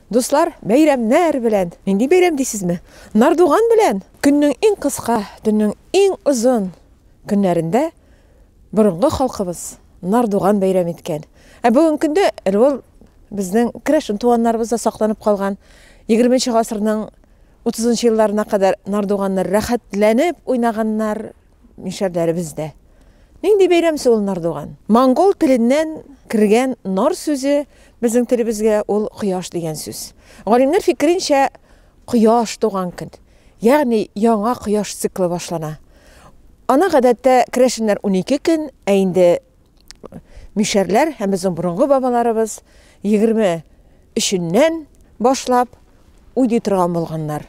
Дуслар, бәйрәмнәр белән. Нинди бәйрәм дисезме? Нардуган белән. Көннең иң кыска, төннең иң озын көннәрендә борынгы халкыбыз Нардуган бәйрәм иткән. Бүген көндә ул безнең керәшен туганнарыбызда сакланып калган 20 гасырның 30 елларына кадәр Нардуганны рәхәтләнеп уйнаганнар мишәрләре бездә. Нинди бәйрәм ул Нардуган? Монгол теленнән кергән нар сүзе безнең телебезгә ул кояш дигән сүз. Галимнәр фикеренчә, кояш туган көн, ягъни яңа кояш циклы башлана. Ана гадәттә керәшеннәр 12 көн, ә инде мишәрләр һәм безнең борынгы бабаларыбыз 23-ннән башлап уйный торган булганнар.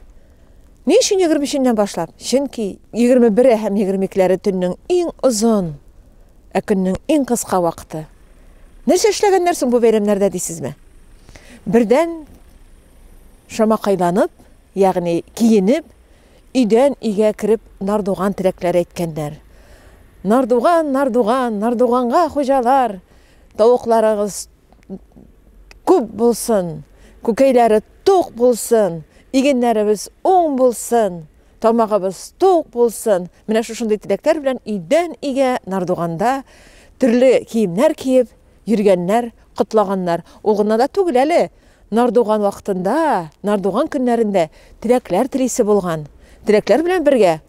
Ни өчен 23-ннән башлап? Чөнки 21 һәм 22-ләре төннең иң озын, ә көннең иң кыска вакыты. Нәрсә эшләгәннәр соң бу бәйрәмнәрдә дисезме? Бердән шамакайланып, ягъни киенеп, өйдән өйгә кереп Нардуган теләкләре әйткәннәр. Нардуган, Нардуган, Нардуганга хуҗалар, тавыкларыгыз күп булсын, күкәйләре тук булсын, игеннәребез уң булсын, тамагыбыз тук булсын. Менә шушындый теләкләр белән өйдән өйгә Нардуганда төрле киемнәр киеп йөргәннәр, котлаганнар. Ул гына да түгел әле. Нардуган вакытында, Нардуган көннәрендә теләкләр телисе булган. Теләкләр белән бергә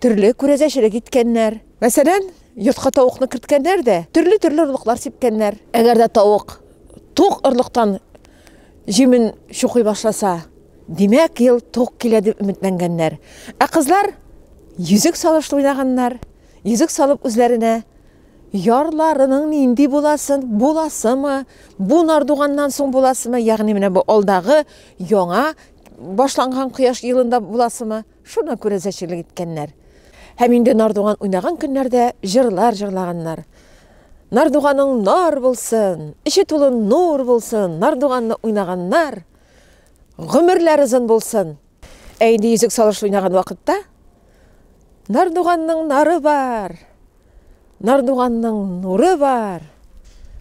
төрле күрәзәчелек иткәннәр. Мәсәлән, йортка тавыкны керткәннәр дә, төрле орлыклар сипкәннәр. Әгәр дә тавык тук орлыктан җимен шукый башласа, димәк, ел тук килә дип өметләнгәннәр. Ә кызлар йөзек салышлы уйнаганнар. Йөзек салып үзләренә ярларының нинди буласымы, бу Нардуганнан соң буласымы, ягъни менә бу алдагы яңа башланган кояш елында буласымы, шуны күрәзәчелек иткәннәр. Һәм инде Нардуган уйнаган көннәрдә җырлар җырлаганнар. Нардуганың нар булсын, иче тулы нур булсын, Нардуганны уйнаганнар гомерләре озын булсын. Ә инде йөзек салышлы уйнаган вакытта Нардуганның нары бар, Нардуганның нуры бар.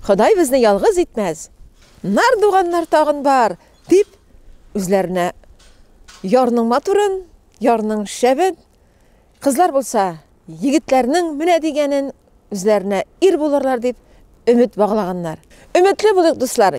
Ходай безне ялгыз итмәс. Нардуганнар тагын бар, дип үзләренә ярның матурын, ярның шәбен, кызлар булса, егетләрнең менә дигәнен үзләренә ир булырлар дип өмет баглаганнар. Өметле булыйк, дуслар.